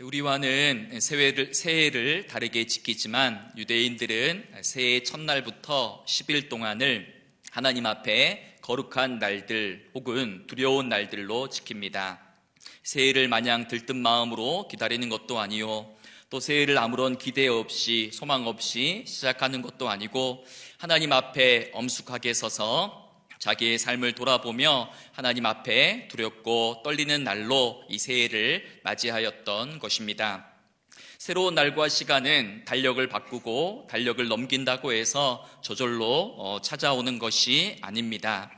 우리와는 새해를 다르게 지키지만 유대인들은 새해 첫날부터 10일 동안을 하나님 앞에 거룩한 날들 혹은 두려운 날들로 지킵니다. 새해를 마냥 들뜬 마음으로 기다리는 것도 아니요, 또 새해를 아무런 기대 없이 소망 없이 시작하는 것도 아니고 하나님 앞에 엄숙하게 서서 자기의 삶을 돌아보며 하나님 앞에 두렵고 떨리는 날로 이 새해를 맞이하였던 것입니다. 새로운 날과 시간은 달력을 바꾸고 달력을 넘긴다고 해서 저절로 찾아오는 것이 아닙니다.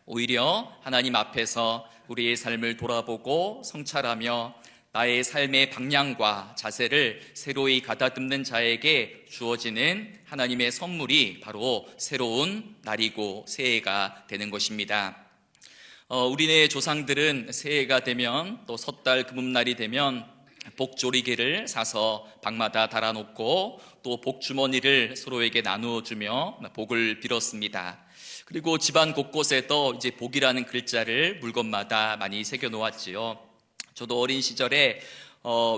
오히려 하나님 앞에서 우리의 삶을 돌아보고 성찰하며 나의 삶의 방향과 자세를 새로이 가다듬는 자에게 주어지는 하나님의 선물이 바로 새로운 날이고 새해가 되는 것입니다. 우리네 조상들은 새해가 되면 또 섣달 금음날이 되면 복조리개를 사서 방마다 달아놓고 또 복주머니를 서로에게 나누어주며 복을 빌었습니다. 그리고 집안 곳곳에도 이제 복이라는 글자를 물건마다 많이 새겨놓았지요. 저도 어린 시절에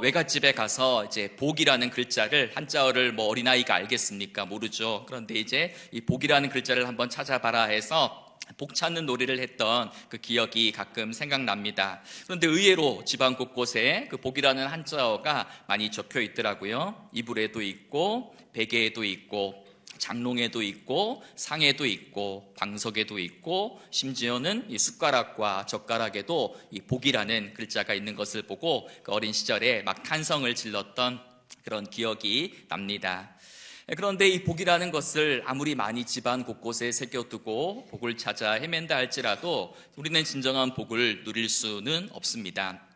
외갓집에 가서 이제 복이라는 글자를, 한자어를 뭐 어린아이가 알겠습니까? 모르죠. 그런데 이제 이 복이라는 글자를 한번 찾아봐라 해서 복 찾는 놀이를 했던 그 기억이 가끔 생각납니다. 그런데 의외로 집안 곳곳에 그 복이라는 한자어가 많이 적혀 있더라고요. 이불에도 있고 베개에도 있고 장롱에도 있고 상에도 있고 방석에도 있고 심지어는 이 숟가락과 젓가락에도 이 복이라는 글자가 있는 것을 보고 그 어린 시절에 막 탄성을 질렀던 그런 기억이 납니다. 그런데 이 복이라는 것을 아무리 많이 집안 곳곳에 새겨두고 복을 찾아 헤맨다 할지라도 우리는 진정한 복을 누릴 수는 없습니다.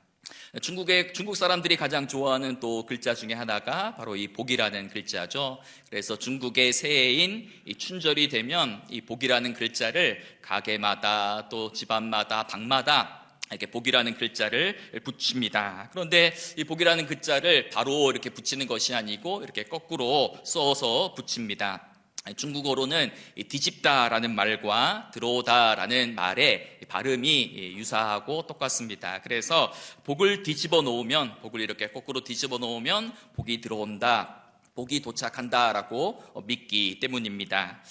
중국 사람들이 가장 좋아하는 또 글자 중에 하나가 바로 이 복이라는 글자죠. 그래서 중국의 새해인 이 춘절이 되면 이 복이라는 글자를 가게마다 또 집안마다 방마다 이렇게 복이라는 글자를 붙입니다. 그런데 이 복이라는 글자를 바로 이렇게 붙이는 것이 아니고 이렇게 거꾸로 써서 붙입니다. 중국어로는 뒤집다라는 말과 들어오다라는 말의 발음이 유사하고 똑같습니다. 그래서 복을 뒤집어 놓으면, 복을 이렇게 거꾸로 뒤집어 놓으면 복이 들어온다, 복이 도착한다라고 믿기 때문입니다.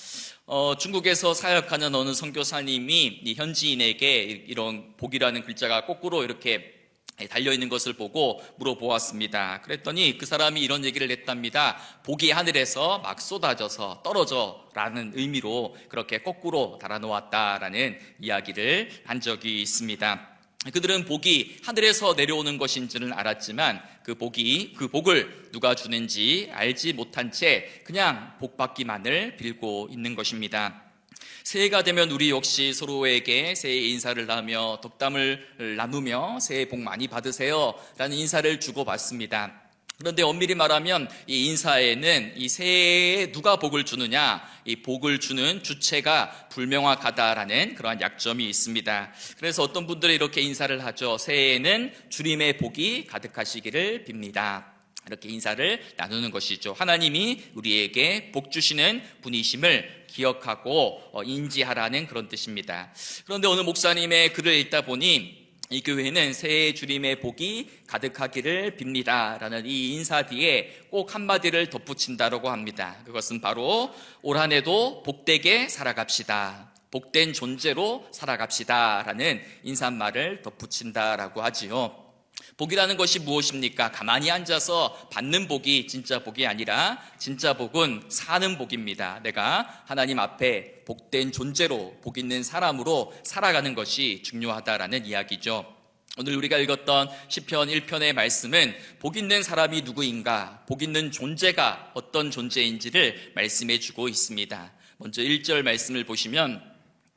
중국에서 사역하는 어느 선교사님이 이 현지인에게 이런 복이라는 글자가 거꾸로 이렇게 달려있는 것을 보고 물어보았습니다. 그랬더니 그 사람이 이런 얘기를 했답니다. 복이 하늘에서 막 쏟아져서 떨어져 라는 의미로 그렇게 거꾸로 달아놓았다라는 이야기를 한 적이 있습니다. 그들은 복이 하늘에서 내려오는 것인지는 알았지만 그 복을 누가 주는지 알지 못한 채 그냥 복 받기만을 빌고 있는 것입니다. 새해가 되면 우리 역시 서로에게 새해 인사를 하며 덕담을 나누며 새해 복 많이 받으세요 라는 인사를 주고받습니다. 그런데 엄밀히 말하면 이 인사에는 이 새해에 누가 복을 주느냐, 이 복을 주는 주체가 불명확하다라는 그러한 약점이 있습니다. 그래서 어떤 분들은 이렇게 인사를 하죠. 새해에는 주님의 복이 가득하시기를 빕니다. 이렇게 인사를 나누는 것이죠. 하나님이 우리에게 복 주시는 분이심을 기억하고 인지하라는 그런 뜻입니다. 그런데 어느 목사님의 글을 읽다 보니 이 교회는 새해 주님의 복이 가득하기를 빕니다 라는 이 인사 뒤에 꼭 한마디를 덧붙인다고 합니다. 그것은 바로 올 한 해도 복되게 살아갑시다, 복된 존재로 살아갑시다 라는 인사말을 덧붙인다라고 하지요. 복이라는 것이 무엇입니까? 가만히 앉아서 받는 복이 진짜 복이 아니라 진짜 복은 사는 복입니다. 내가 하나님 앞에 복된 존재로, 복 있는 사람으로 살아가는 것이 중요하다라는 이야기죠. 오늘 우리가 읽었던 시편 1편의 말씀은 복 있는 사람이 누구인가, 복 있는 존재가 어떤 존재인지를 말씀해 주고 있습니다. 먼저 1절 말씀을 보시면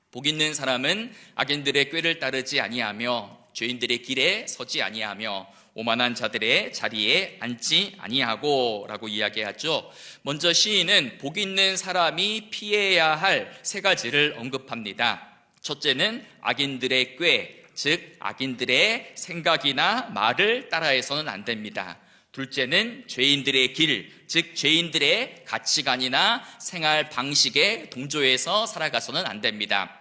복 있는 사람은 악인들의 꾀를 따르지 아니하며 죄인들의 길에 서지 아니하며 오만한 자들의 자리에 앉지 아니하고 라고 이야기하죠. 먼저 시인은 복 있는 사람이 피해야 할 세 가지를 언급합니다. 첫째는 악인들의 꾀, 즉 악인들의 생각이나 말을 따라해서는 안 됩니다. 둘째는 죄인들의 길, 즉 죄인들의 가치관이나 생활 방식에 동조해서 살아가서는 안 됩니다.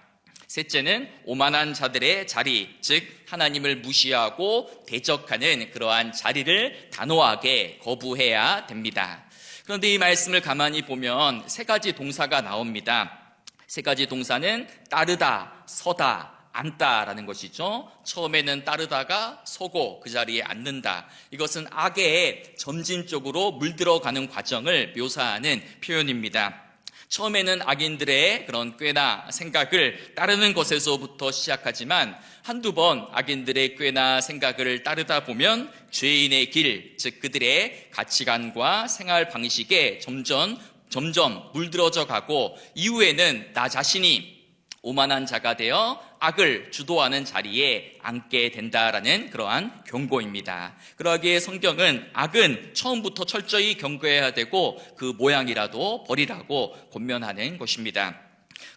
셋째는 오만한 자들의 자리, 즉 하나님을 무시하고 대적하는 그러한 자리를 단호하게 거부해야 됩니다. 그런데 이 말씀을 가만히 보면 세 가지 동사가 나옵니다. 세 가지 동사는 따르다, 서다, 앉다라는 것이죠. 처음에는 따르다가 서고 그 자리에 앉는다. 이것은 악에 점진적으로 물들어가는 과정을 묘사하는 표현입니다. 처음에는 악인들의 그런 꾀나 생각을 따르는 것에서부터 시작하지만 한두 번 악인들의 꾀나 생각을 따르다 보면 죄인의 길, 즉 그들의 가치관과 생활 방식에 점점 물들어져 가고 이후에는 나 자신이 오만한 자가 되어 악을 주도하는 자리에 앉게 된다라는 그러한 경고입니다. 그러기에 성경은 악은 처음부터 철저히 경고해야 되고 그 모양이라도 버리라고 권면하는 것입니다.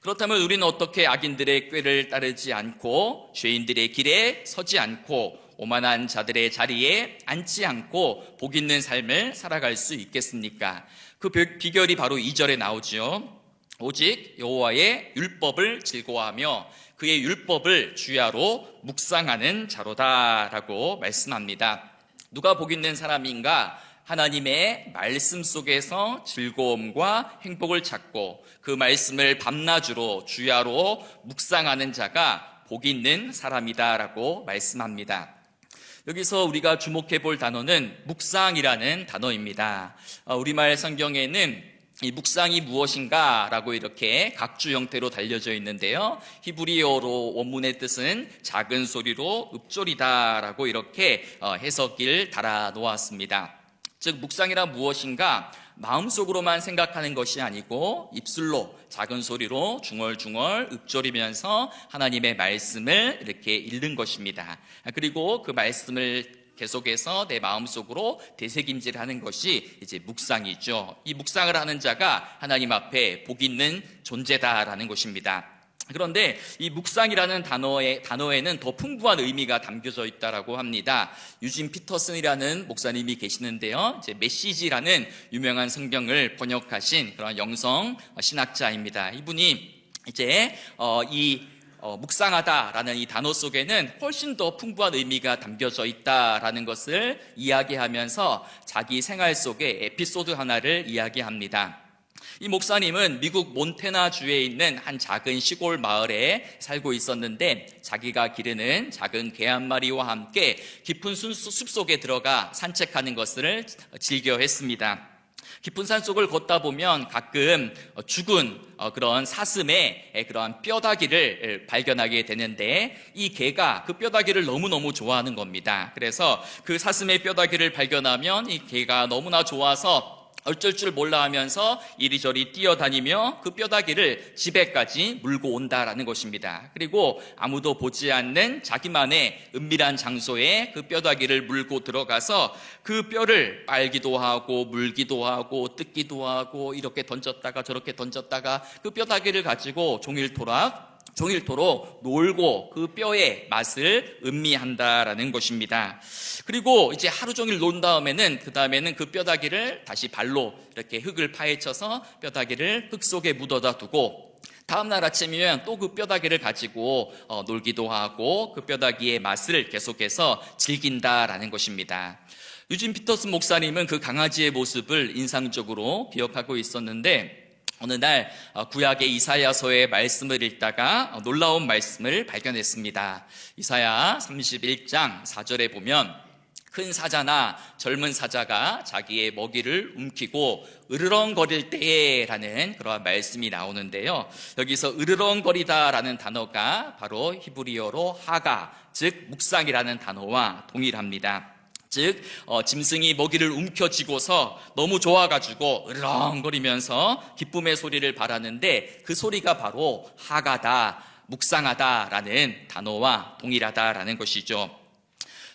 그렇다면 우리는 어떻게 악인들의 꾀를 따르지 않고 죄인들의 길에 서지 않고 오만한 자들의 자리에 앉지 않고 복 있는 삶을 살아갈 수 있겠습니까? 그 비결이 바로 2절에 나오죠. 오직 여호와의 율법을 즐거워하며 그의 율법을 주야로 묵상하는 자로다라고 말씀합니다. 누가 복 있는 사람인가? 하나님의 말씀 속에서 즐거움과 행복을 찾고 그 말씀을 밤낮으로 주야로 묵상하는 자가 복 있는 사람이다라고 말씀합니다. 여기서 우리가 주목해 볼 단어는 묵상이라는 단어입니다. 우리말 성경에는 이 묵상이 무엇인가 라고 이렇게 각주 형태로 달려져 있는데요. 히브리어로 원문의 뜻은 작은 소리로 읊조리다 라고 이렇게 해석을 달아 놓았습니다. 즉 묵상이란 무엇인가? 마음속으로만 생각하는 것이 아니고 입술로 작은 소리로 중얼중얼 읊조리면서 하나님의 말씀을 이렇게 읽는 것입니다. 그리고 그 말씀을 계속해서 내 마음속으로 되새김질하는 것이 이제 묵상이죠. 이 묵상을 하는 자가 하나님 앞에 복 있는 존재다라는 것입니다. 그런데 이 묵상이라는 단어에는 더 풍부한 의미가 담겨져 있다라고 합니다. 유진 피터슨이라는 목사님이 계시는데요. 이제 메시지라는 유명한 성경을 번역하신 그런 영성 신학자입니다. 이분이 이제 묵상하다라는 이 단어 속에는 훨씬 더 풍부한 의미가 담겨져 있다라는 것을 이야기하면서 자기 생활 속의 에피소드 하나를 이야기합니다. 이 목사님은 미국 몬태나주에 있는 한 작은 시골 마을에 살고 있었는데 자기가 기르는 작은 개 한 마리와 함께 깊은 숲속에 들어가 산책하는 것을 즐겨 했습니다. 깊은 산속을 걷다 보면 가끔 죽은 그런 사슴의 그러한 뼈다귀를 발견하게 되는데 이 개가 그 뼈다귀를 너무너무 좋아하는 겁니다. 그래서 그 사슴의 뼈다귀를 발견하면 이 개가 너무나 좋아서 어쩔 줄 몰라 하면서 이리저리 뛰어다니며 그 뼈다귀를 집에까지 물고 온다라는 것입니다. 그리고 아무도 보지 않는 자기만의 은밀한 장소에 그 뼈다귀를 물고 들어가서 그 뼈를 빨기도 하고 물기도 하고 뜯기도 하고 이렇게 던졌다가 저렇게 던졌다가 그 뼈다귀를 가지고 종일토록 놀고 그 뼈의 맛을 음미한다라는 것입니다. 그리고 이제 하루 종일 논 다음에는 그 뼈다귀를 다시 발로 이렇게 흙을 파헤쳐서 뼈다귀를 흙 속에 묻어다 두고 다음날 아침이면 또 그 뼈다귀를 가지고 놀기도 하고 그 뼈다귀의 맛을 계속해서 즐긴다라는 것입니다. 유진 피터슨 목사님은 그 강아지의 모습을 인상적으로 기억하고 있었는데 어느 날 구약의 이사야서의 말씀을 읽다가 놀라운 말씀을 발견했습니다. 이사야 31장 4절에 보면 큰 사자나 젊은 사자가 자기의 먹이를 움키고 으르렁거릴 때에 라는 그러한 말씀이 나오는데요. 여기서 으르렁거리다라는 단어가 바로 히브리어로 하가, 즉 묵상이라는 단어와 동일합니다. 즉 짐승이 먹이를 움켜쥐고서 너무 좋아가지고 으르렁거리면서 기쁨의 소리를 발하는데 그 소리가 바로 하가다, 묵상하다라는 단어와 동일하다라는 것이죠.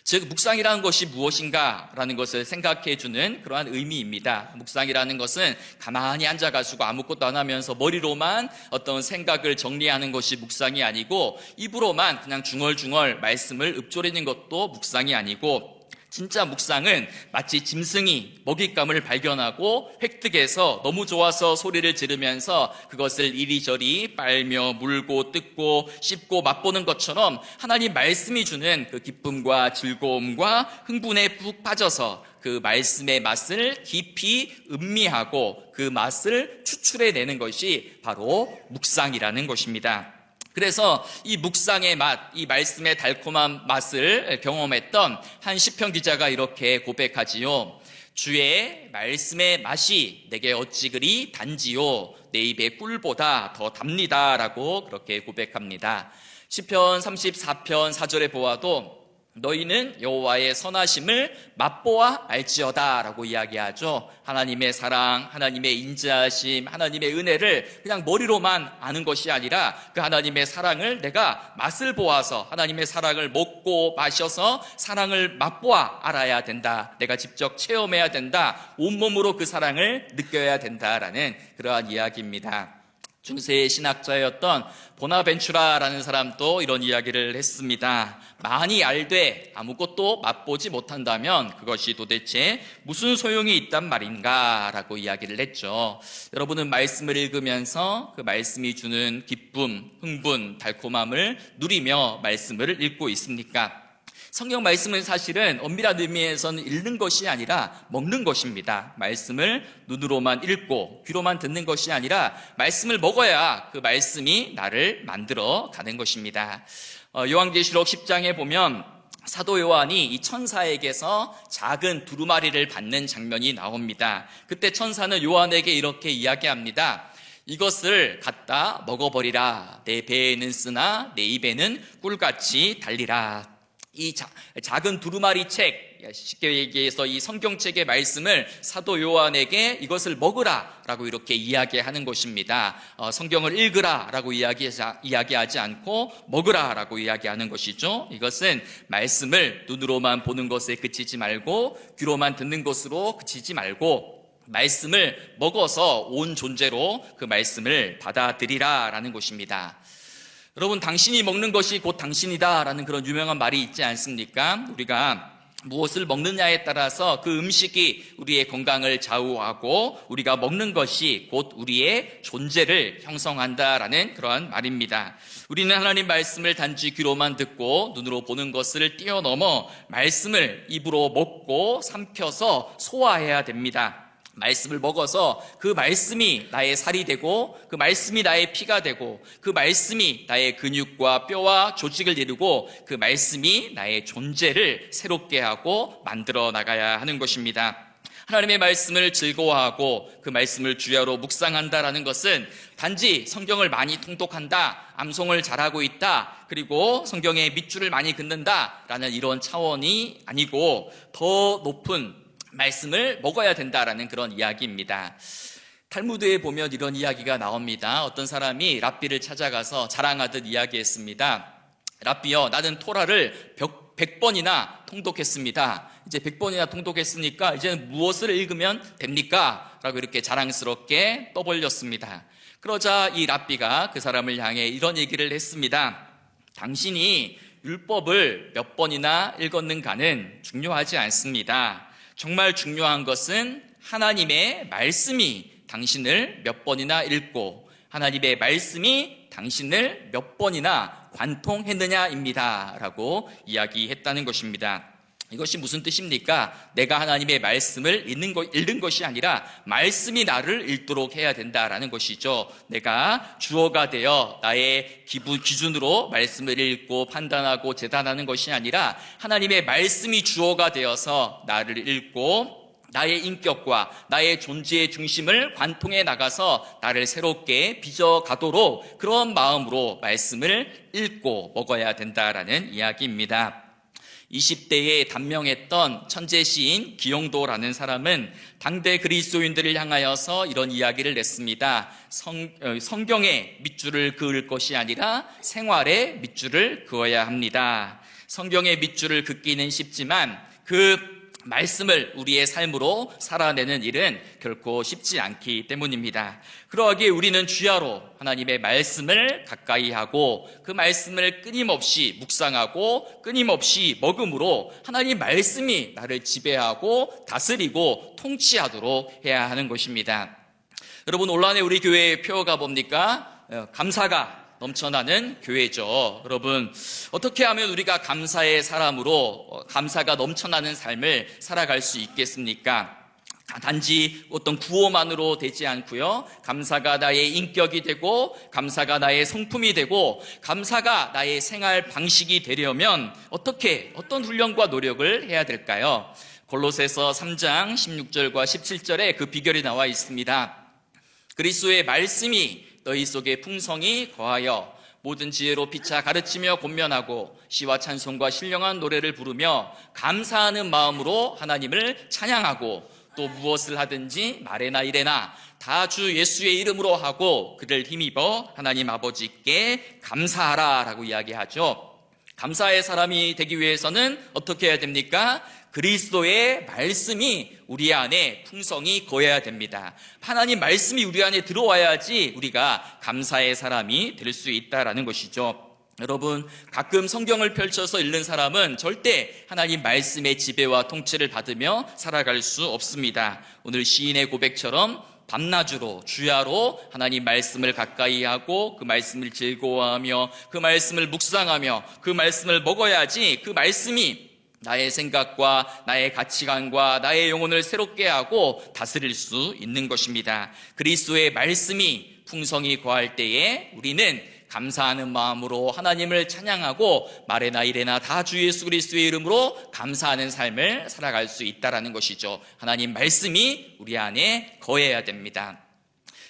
즉 묵상이라는 것이 무엇인가라는 것을 생각해주는 그러한 의미입니다. 묵상이라는 것은 가만히 앉아가지고 아무것도 안 하면서 머리로만 어떤 생각을 정리하는 것이 묵상이 아니고 입으로만 그냥 중얼중얼 말씀을 읊조리는 것도 묵상이 아니고 진짜 묵상은 마치 짐승이 먹잇감을 발견하고 획득해서 너무 좋아서 소리를 지르면서 그것을 이리저리 빨며 물고 뜯고 씹고 맛보는 것처럼 하나님 말씀이 주는 그 기쁨과 즐거움과 흥분에 푹 빠져서 그 말씀의 맛을 깊이 음미하고 그 맛을 추출해내는 것이 바로 묵상이라는 것입니다. 그래서 이 묵상의 맛, 이 말씀의 달콤한 맛을 경험했던 한 시편 기자가 이렇게 고백하지요. 주의 말씀의 맛이 내게 어찌 그리 단지요, 내 입의 꿀보다 더 답니다 라고 그렇게 고백합니다. 시편 34편 4절에 보아도 너희는 여호와의 선하심을 맛보아 알지어다 라고 이야기하죠. 하나님의 사랑, 하나님의 인자하심, 하나님의 은혜를 그냥 머리로만 아는 것이 아니라 그 하나님의 사랑을 내가 맛을 보아서 하나님의 사랑을 먹고 마셔서 사랑을 맛보아 알아야 된다. 내가 직접 체험해야 된다. 온몸으로 그 사랑을 느껴야 된다라는 그러한 이야기입니다. 중세의 신학자였던 보나벤추라라는 사람도 이런 이야기를 했습니다. 많이 알되 아무것도 맛보지 못한다면 그것이 도대체 무슨 소용이 있단 말인가 라고 이야기를 했죠. 여러분은 말씀을 읽으면서 그 말씀이 주는 기쁨, 흥분, 달콤함을 누리며 말씀을 읽고 있습니까? 성경 말씀은 사실은 엄밀한 의미에서는 읽는 것이 아니라 먹는 것입니다. 말씀을 눈으로만 읽고 귀로만 듣는 것이 아니라 말씀을 먹어야 그 말씀이 나를 만들어 가는 것입니다. 요한계시록 10장에 보면 사도 요한이 이 천사에게서 작은 두루마리를 받는 장면이 나옵니다. 그때 천사는 요한에게 이렇게 이야기합니다. 이것을 갖다 먹어버리라. 내 배에는 쓰나 내 입에는 꿀같이 달리라. 이 작은 두루마리 책, 쉽게 얘기해서 이 성경책의 말씀을 사도 요한에게 이것을 먹으라 라고 이렇게 이야기하는 것입니다. 성경을 읽으라 라고 이야기하지 않고 먹으라 라고 이야기하는 것이죠. 이것은 말씀을 눈으로만 보는 것에 그치지 말고 귀로만 듣는 것으로 그치지 말고 말씀을 먹어서 온 존재로 그 말씀을 받아들이라 라는 것입니다. 여러분, 당신이 먹는 것이 곧 당신이다라는 그런 유명한 말이 있지 않습니까? 우리가 무엇을 먹느냐에 따라서 그 음식이 우리의 건강을 좌우하고 우리가 먹는 것이 곧 우리의 존재를 형성한다라는 그러한 말입니다. 우리는 하나님 말씀을 단지 귀로만 듣고 눈으로 보는 것을 뛰어넘어 말씀을 입으로 먹고 삼켜서 소화해야 됩니다. 말씀을 먹어서 그 말씀이 나의 살이 되고 그 말씀이 나의 피가 되고 그 말씀이 나의 근육과 뼈와 조직을 이루고 그 말씀이 나의 존재를 새롭게 하고 만들어 나가야 하는 것입니다. 하나님의 말씀을 즐거워하고 그 말씀을 주야로 묵상한다라는 것은 단지 성경을 많이 통독한다, 암송을 잘하고 있다, 그리고 성경에 밑줄을 많이 긋는다라는 이런 차원이 아니고 더 높은 말씀을 먹어야 된다라는 그런 이야기입니다. 탈무드에 보면 이런 이야기가 나옵니다. 어떤 사람이 랍비를 찾아가서 자랑하듯 이야기했습니다. 랍비요, 나는 토라를 100번이나 통독했습니다. 이제 100번이나 통독했으니까 이제는 무엇을 읽으면 됩니까? 라고 이렇게 자랑스럽게 떠벌렸습니다. 그러자 이 랍비가 그 사람을 향해 이런 얘기를 했습니다. 당신이 율법을 몇 번이나 읽었는가는 중요하지 않습니다. 정말 중요한 것은 하나님의 말씀이 당신을 몇 번이나 읽고 하나님의 말씀이 당신을 몇 번이나 관통했느냐입니다 라고 이야기했다는 것입니다. 이것이 무슨 뜻입니까? 내가 하나님의 말씀을 읽는 것이 아니라 말씀이 나를 읽도록 해야 된다라는 것이죠. 내가 주어가 되어 나의 기준으로 말씀을 읽고 판단하고 재단하는 것이 아니라 하나님의 말씀이 주어가 되어서 나를 읽고 나의 인격과 나의 존재의 중심을 관통해 나가서 나를 새롭게 빚어가도록 그런 마음으로 말씀을 읽고 먹어야 된다라는 이야기입니다. 20대에 단명했던 천재 시인 기영도라는 사람은 당대 그리스도인들을 향하여서 이런 이야기를 냈습니다. 성경에 밑줄을 그을 것이 아니라 생활에 밑줄을 그어야 합니다. 성경에 밑줄을 긋기는 쉽지만 그 말씀을 우리의 삶으로 살아내는 일은 결코 쉽지 않기 때문입니다. 그러하기에 우리는 주야로 하나님의 말씀을 가까이 하고 그 말씀을 끊임없이 묵상하고 끊임없이 먹음으로 하나님 말씀이 나를 지배하고 다스리고 통치하도록 해야 하는 것입니다. 여러분, 올 한해 우리 교회의 표어가 뭡니까? 감사가 넘쳐나는 교회죠. 여러분, 어떻게 하면 우리가 감사의 사람으로 감사가 넘쳐나는 삶을 살아갈 수 있겠습니까? 단지 어떤 구호만으로 되지 않고요. 감사가 나의 인격이 되고 감사가 나의 성품이 되고 감사가 나의 생활 방식이 되려면 어떤 훈련과 노력을 해야 될까요? 골로새서 3장 16절과 17절에 그 비결이 나와 있습니다. 그리스도의 말씀이 너희 속에 풍성히 거하여 모든 지혜로 피차 가르치며 권면하고 시와 찬송과 신령한 노래를 부르며 감사하는 마음으로 하나님을 찬양하고 또 무엇을 하든지 말에나 이래나 다 주 예수의 이름으로 하고 그를 힘입어 하나님 아버지께 감사하라 라고 이야기하죠. 감사의 사람이 되기 위해서는 어떻게 해야 됩니까? 그리스도의 말씀이 우리 안에 풍성히 거해야 됩니다. 하나님 말씀이 우리 안에 들어와야지 우리가 감사의 사람이 될 수 있다라는 것이죠. 여러분, 가끔 성경을 펼쳐서 읽는 사람은 절대 하나님 말씀의 지배와 통치를 받으며 살아갈 수 없습니다. 오늘 시인의 고백처럼 밤낮으로 주야로 하나님 말씀을 가까이 하고 그 말씀을 즐거워하며 그 말씀을 묵상하며 그 말씀을 먹어야지 그 말씀이 나의 생각과 나의 가치관과 나의 영혼을 새롭게 하고 다스릴 수 있는 것입니다. 그리스도의 말씀이 풍성히 거할 때에 우리는 감사하는 마음으로 하나님을 찬양하고 말에나 이래나 다 주 예수 그리스도의 이름으로 감사하는 삶을 살아갈 수 있다라는 것이죠. 하나님 말씀이 우리 안에 거해야 됩니다.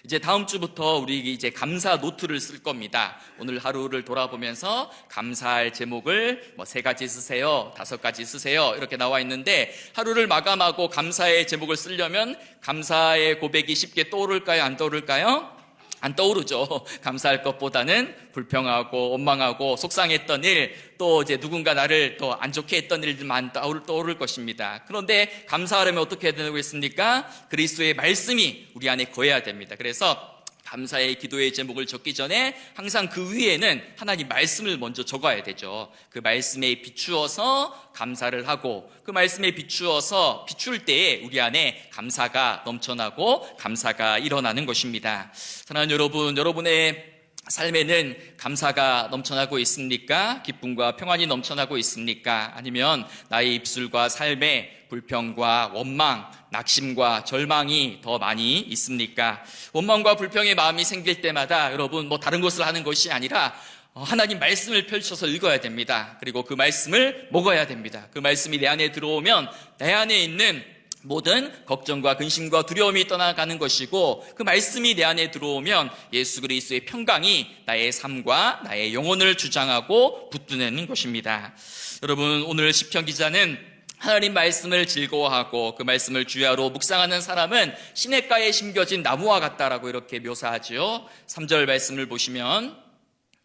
이제 다음 주부터 우리 이제 감사 노트를 쓸 겁니다. 오늘 하루를 돌아보면서 감사할 제목을 3가지 쓰세요, 5가지 쓰세요 이렇게 나와 있는데 하루를 마감하고 감사의 제목을 쓰려면 감사의 고백이 쉽게 떠오를까요? 안 떠오를까요? 안 떠오르죠. 감사할 것보다는 불평하고 원망하고 속상했던 일, 또 이제 누군가 나를 더 안 좋게 했던 일들만 떠오를 것입니다. 그런데 감사하려면 어떻게 해야 되겠습니까? 그리스도의 말씀이 우리 안에 거해야 됩니다. 그래서 감사의 기도의 제목을 적기 전에 항상 그 위에는 하나님 말씀을 먼저 적어야 되죠. 그 말씀에 비추어서 감사를 하고 그 말씀에 비출 때에 우리 안에 감사가 넘쳐나고 감사가 일어나는 것입니다. 사랑하는 여러분, 여러분의 삶에는 감사가 넘쳐나고 있습니까? 기쁨과 평안이 넘쳐나고 있습니까? 아니면 나의 입술과 삶에 불평과 원망, 낙심과 절망이 더 많이 있습니까? 원망과 불평의 마음이 생길 때마다 여러분 다른 것을 하는 것이 아니라 하나님 말씀을 펼쳐서 읽어야 됩니다. 그리고 그 말씀을 먹어야 됩니다. 그 말씀이 내 안에 들어오면 내 안에 있는 모든 걱정과 근심과 두려움이 떠나가는 것이고 그 말씀이 내 안에 들어오면 예수 그리스도의 평강이 나의 삶과 나의 영혼을 주장하고 붙드는 것입니다. 여러분, 오늘 시편 기자는 하나님 말씀을 즐거워하고 그 말씀을 주야로 묵상하는 사람은 시냇가에 심겨진 나무와 같다라고 이렇게 묘사하죠. 3절 말씀을 보시면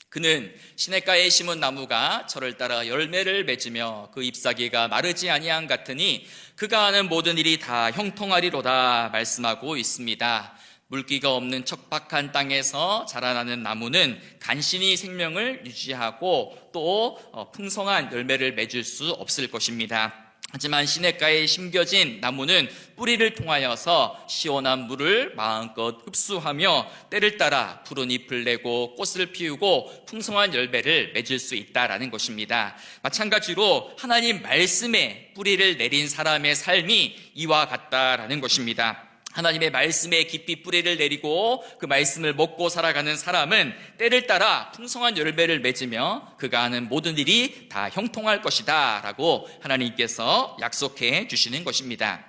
그는 시냇가에 심은 나무가 철을 따라 열매를 맺으며 그 잎사귀가 마르지 아니함 같으니 그가 하는 모든 일이 다 형통하리로다 말씀하고 있습니다. 물기가 없는 척박한 땅에서 자라나는 나무는 간신히 생명을 유지하고 또 풍성한 열매를 맺을 수 없을 것입니다. 하지만 시냇가에 심겨진 나무는 뿌리를 통하여서 시원한 물을 마음껏 흡수하며 때를 따라 푸른 잎을 내고 꽃을 피우고 풍성한 열매를 맺을 수 있다라는 것입니다. 마찬가지로 하나님 말씀에 뿌리를 내린 사람의 삶이 이와 같다라는 것입니다. 하나님의 말씀에 깊이 뿌리를 내리고 그 말씀을 먹고 살아가는 사람은 때를 따라 풍성한 열매를 맺으며 그가 하는 모든 일이 다 형통할 것이다 라고 하나님께서 약속해 주시는 것입니다.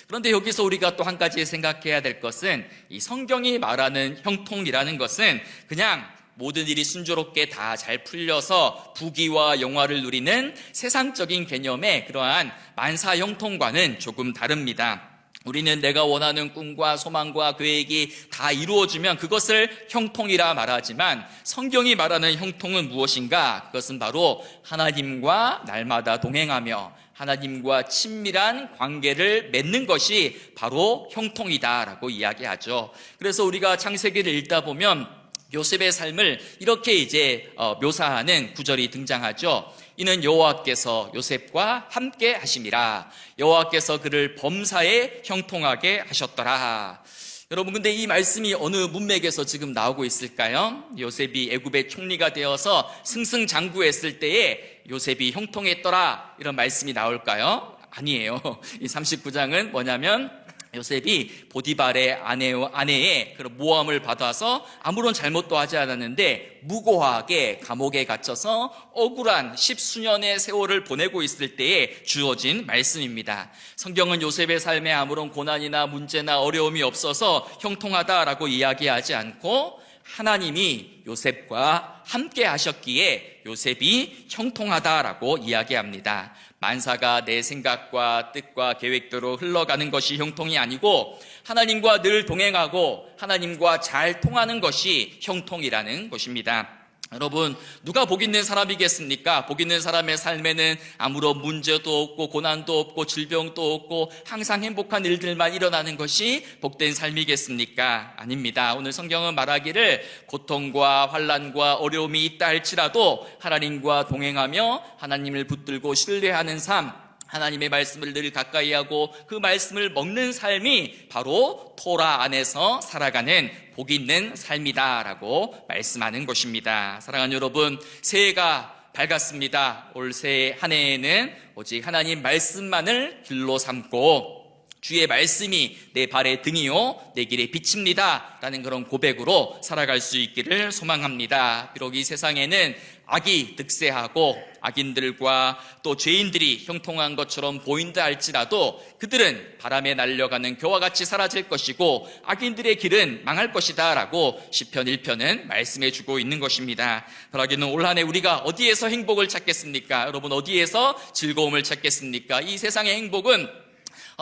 그런데 여기서 우리가 또 한 가지 생각해야 될 것은 이 성경이 말하는 형통이라는 것은 그냥 모든 일이 순조롭게 다 잘 풀려서 부귀와 영화를 누리는 세상적인 개념의 그러한 만사 형통과는 조금 다릅니다. 우리는 내가 원하는 꿈과 소망과 계획이 다 이루어지면 그것을 형통이라 말하지만 성경이 말하는 형통은 무엇인가? 그것은 바로 하나님과 날마다 동행하며 하나님과 친밀한 관계를 맺는 것이 바로 형통이다라고 이야기하죠. 그래서 우리가 창세기를 읽다 보면 요셉의 삶을 이렇게 이제 묘사하는 구절이 등장하죠. 이는 여호와께서 요셉과 함께 하심이라. 여호와께서 그를 범사에 형통하게 하셨더라. 여러분, 근데 이 말씀이 어느 문맥에서 지금 나오고 있을까요? 요셉이 애굽의 총리가 되어서 승승장구했을 때에 요셉이 형통했더라, 이런 말씀이 나올까요? 아니에요. 이 39장은 뭐냐면 요셉이 보디발의 아내의 그런 모함을 받아서 아무런 잘못도 하지 않았는데 무고하게 감옥에 갇혀서 억울한 10수년의 세월을 보내고 있을 때에 주어진 말씀입니다. 성경은 요셉의 삶에 아무런 고난이나 문제나 어려움이 없어서 형통하다라고 이야기하지 않고 하나님이 요셉과 함께 하셨기에 요셉이 형통하다라고 이야기합니다. 만사가 내 생각과 뜻과 계획대로 흘러가는 것이 형통이 아니고 하나님과 늘 동행하고 하나님과 잘 통하는 것이 형통이라는 것입니다. 여러분, 누가 복 있는 사람이겠습니까? 복 있는 사람의 삶에는 아무런 문제도 없고 고난도 없고 질병도 없고 항상 행복한 일들만 일어나는 것이 복된 삶이겠습니까? 아닙니다. 오늘 성경은 말하기를 고통과 환난과 어려움이 있다 할지라도 하나님과 동행하며 하나님을 붙들고 신뢰하는 삶, 하나님의 말씀을 늘 가까이 하고 그 말씀을 먹는 삶이 바로 토라 안에서 살아가는 복 있는 삶이다라고 말씀하는 것입니다. 사랑하는 여러분, 새해가 밝았습니다. 올 새해 한 해에는 오직 하나님 말씀만을 길로 삼고 주의 말씀이 내 발의 등이요 내 길의 빛입니다 라는 그런 고백으로 살아갈 수 있기를 소망합니다. 비록 이 세상에는 악이 득세하고 악인들과 또 죄인들이 형통한 것처럼 보인다 할지라도 그들은 바람에 날려가는 겨와 같이 사라질 것이고 악인들의 길은 망할 것이다 라고 시편 1편은 말씀해 주고 있는 것입니다. 그러기는 올 한 해 우리가 어디에서 행복을 찾겠습니까? 여러분, 어디에서 즐거움을 찾겠습니까? 이 세상의 행복은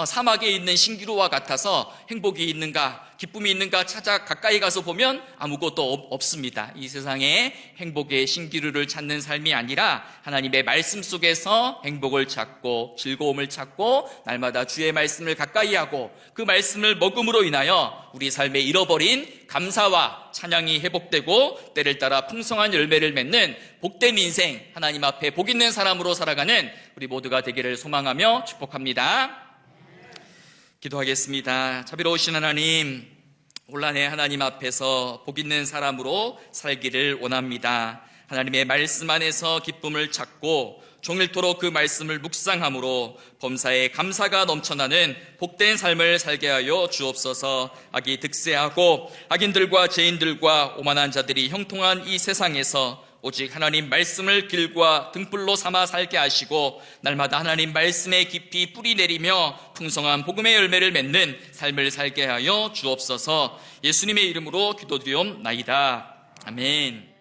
사막에 있는 신기루와 같아서 행복이 있는가, 기쁨이 있는가 찾아 가까이 가서 보면 아무것도 없습니다. 이 세상에 행복의 신기루를 찾는 삶이 아니라 하나님의 말씀 속에서 행복을 찾고 즐거움을 찾고 날마다 주의 말씀을 가까이 하고 그 말씀을 먹음으로 인하여 우리 삶에 잃어버린 감사와 찬양이 회복되고 때를 따라 풍성한 열매를 맺는 복된 인생, 하나님 앞에 복 있는 사람으로 살아가는 우리 모두가 되기를 소망하며 축복합니다. 기도하겠습니다. 자비로우신 하나님, 올 한 해 하나님 앞에서 복 있는 사람으로 살기를 원합니다. 하나님의 말씀 안에서 기쁨을 찾고 종일토록 그 말씀을 묵상함으로 범사에 감사가 넘쳐나는 복된 삶을 살게 하여 주옵소서. 악이 득세하고 악인들과 죄인들과 오만한 자들이 형통한 이 세상에서 오직 하나님 말씀을 길과 등불로 삼아 살게 하시고 날마다 하나님 말씀에 깊이 뿌리 내리며 풍성한 복음의 열매를 맺는 삶을 살게 하여 주옵소서. 예수님의 이름으로 기도드리옵나이다. 아멘.